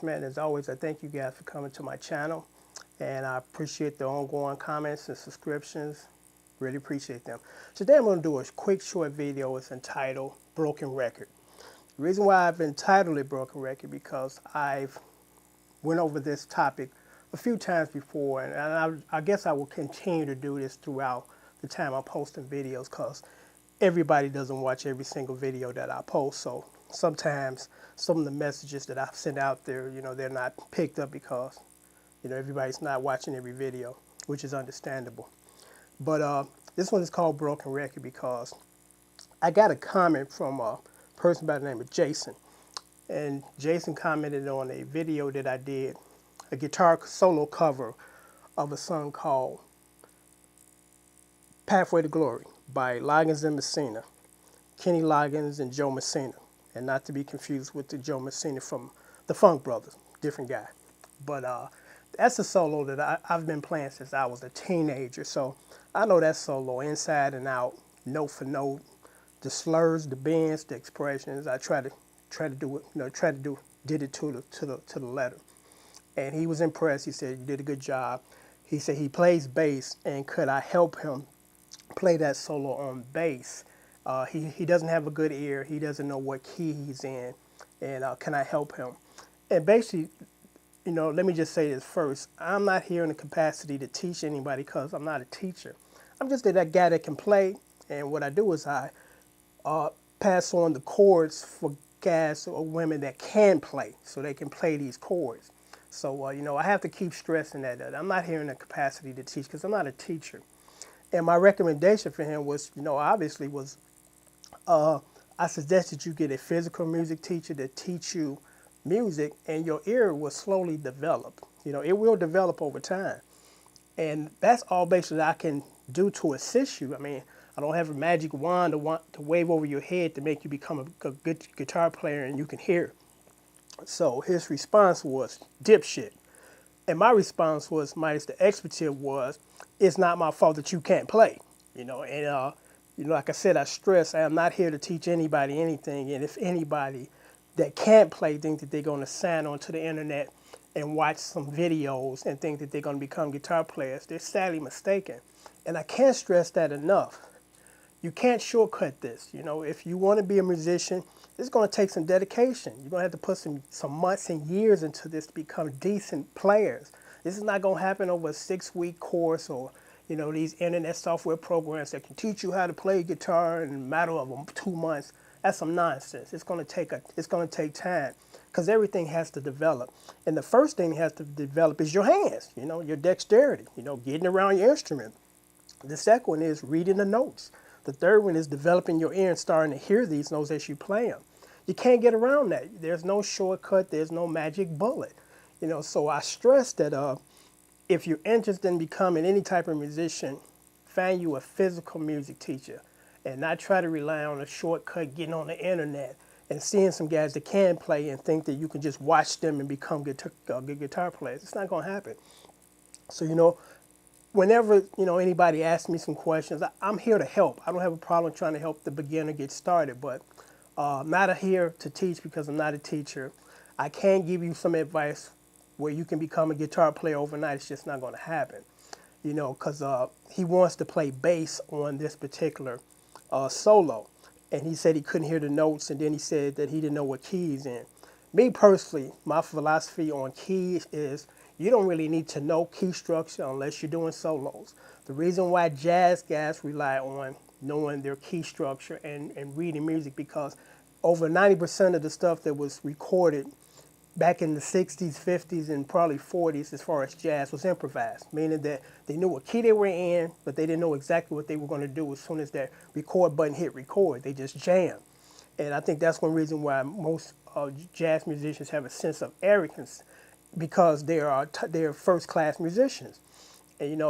Man, as always, I thank you guys for coming to my channel, and I appreciate the ongoing comments and subscriptions. Really appreciate them. Today I'm going to do a quick short video. It's entitled Broken Record. The reason why I've entitled it Broken Record because I've went over this topic a few times before, and I guess I will continue to do this throughout the time I'm posting videos because everybody doesn't watch every single video that I post. So sometimes some of the messages that I've sent out there, they're not picked up because, everybody's not watching every video, which is understandable. But this one is called Broken Record because I got a comment from a person by the name of Jason. And Jason commented on a video that I did, a guitar solo cover of a song called Pathway to Glory by Loggins and Messina, Kenny Loggins and Joe Messina, and not to be confused with the Joe Messina from the Funk Brothers, different guy. But that's a solo that I've been playing since I was a teenager, so I know that solo inside and out, note for note, the slurs, the bends, the expressions. I try to do it, did it to the letter. And he was impressed. He said, "You did a good job." He said he plays bass, and could I help him play that solo on bass? He doesn't have a good ear. He doesn't know what key he's in, and can I help him? And basically, let me just say this first. I'm not here in the capacity to teach anybody because I'm not a teacher. I'm just that guy that can play, and what I do is I pass on the chords for guys or women that can play, so they can play these chords. So, I have to keep stressing that I'm not here in the capacity to teach because I'm not a teacher. And my recommendation for him was, obviously was I suggested you get a physical music teacher to teach you music, and your ear will slowly develop. It will develop over time. And that's all basically I can do to assist you. I mean, I don't have a magic wand to wave over your head to make you become a good guitar player and you can hear. So his response was, dipshit. And my response was, minus the expletive was, it's not my fault that you can't play. Like I said, I stress I am not here to teach anybody anything. And if anybody that can't play think that they're going to sign onto the internet and watch some videos and think that they're going to become guitar players, they're sadly mistaken. And I can't stress that enough. You can't shortcut this. If you want to be a musician, it's going to take some dedication. You're going to have to put some months and years into this to become decent players. This is not going to happen over a 6-week course or, these internet software programs that can teach you how to play guitar in a matter of 2 months. That's some nonsense. It's going to take time because everything has to develop. And the first thing that has to develop is your hands, your dexterity, getting around your instrument. The second one is reading the notes. The third one is developing your ear and starting to hear these notes as you play them. You can't get around that. There's no shortcut. There's no magic bullet. So I stress that if you're interested in becoming any type of musician, find you a physical music teacher and not try to rely on a shortcut getting on the internet and seeing some guys that can play and think that you can just watch them and become good guitar players. It's not going to happen. So, whenever anybody asks me some questions, I'm here to help. I don't have a problem trying to help the beginner get started, but I'm not here to teach because I'm not a teacher. I can give you some advice where you can become a guitar player overnight. It's just not going to happen, because he wants to play bass on this particular solo, and he said he couldn't hear the notes, and then he said that he didn't know what key he's in. Me personally, my philosophy on keys is you don't really need to know key structure unless you're doing solos. The reason why jazz guys rely on knowing their key structure and reading music because over 90% of the stuff that was recorded back in the 60s, 50s, and probably 40s as far as jazz was improvised, meaning that they knew what key they were in, but they didn't know exactly what they were going to do as soon as that record button hit record. They just jammed. And I think that's one reason why most jazz musicians have a sense of arrogance because they're first class musicians. And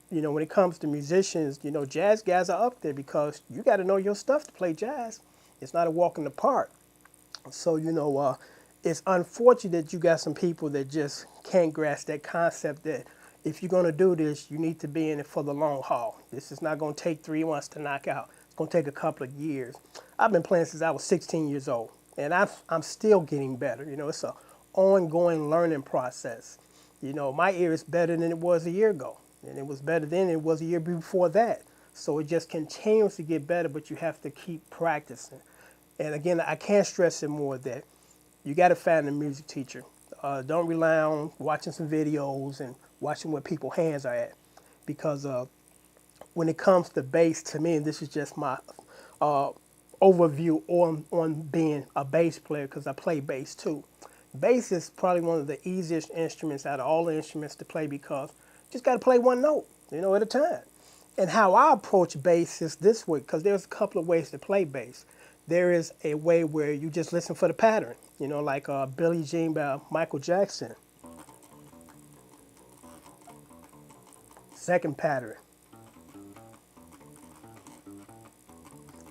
when it comes to musicians, jazz guys are up there because you got to know your stuff to play jazz. It's not a walk in the park. So it's unfortunate that you got some people that just can't grasp that concept that if you're going to do this, you need to be in it for the long haul. This is not going to take 3 months to knock out. It's going to take a couple of years. I've been playing since I was 16 years old, and I'm still getting better. It's a ongoing learning process. You know, my ear is better than it was a year ago, and it was better than it was a year before that. So it just continues to get better, but you have to keep practicing. And again, I can't stress it more that you got to find a music teacher. Don't rely on watching some videos and watching where people's hands are at, because when it comes to bass, to me, and this is just my uh, overview on being a bass player, because I play bass too. Bass is probably one of the easiest instruments out of all the instruments to play, because you just got to play one note, at a time. And how I approach bass is this way, because there's a couple of ways to play bass. There is a way where you just listen for the pattern, like Billie Jean by Michael Jackson. Second pattern.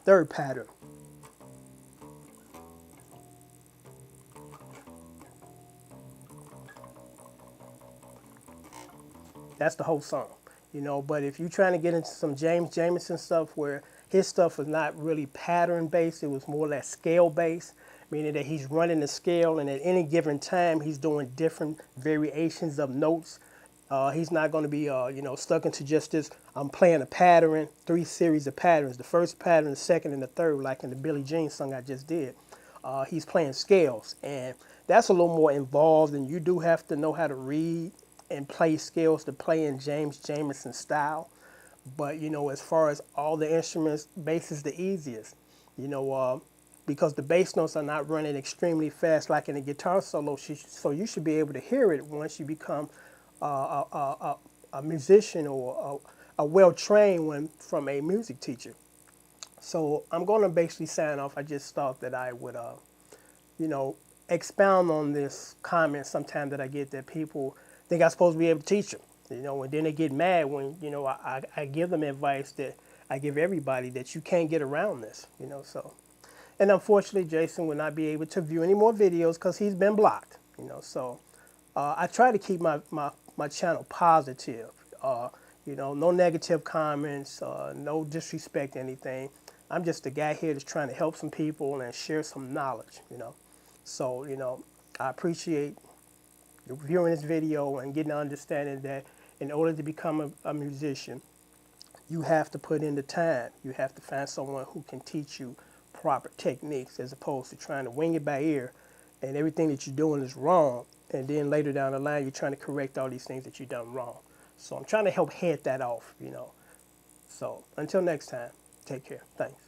Third pattern. That's the whole song, But if you're trying to get into some James Jamerson stuff where his stuff was not really pattern based, it was more or less scale based, meaning that he's running the scale, and at any given time he's doing different variations of notes. He's not going to be, stuck into just this. I'm playing a pattern, 3 series of patterns. The first pattern, the second, and the third, like in the Billie Jean song I just did. He's playing scales, and that's a little more involved, and you do have to know how to read and play scales to play in James Jamerson style. But as far as all the instruments, bass is the easiest. Because the bass notes are not running extremely fast like in a guitar solo. So you should be able to hear it once you become a musician or a well-trained one from a music teacher. So I'm going to basically sign off. I just thought that I would, you know, expound on this comment sometime that I get, that people think I'm supposed to be able to teach them, and then they get mad when, I give them advice that I give everybody, that you can't get around this, so. And unfortunately, Jason will not be able to view any more videos because he's been blocked, so. I try to keep my channel positive, no negative comments, no disrespect, anything. I'm just a guy here that's trying to help some people and share some knowledge, So, I appreciate you viewing this video and getting an understanding that in order to become a musician, you have to put in the time. You have to find someone who can teach you proper techniques, as opposed to trying to wing it by ear and everything that you're doing is wrong. And then later down the line, you're trying to correct all these things that you've done wrong. So I'm trying to help head that off, So until next time, take care. Thanks.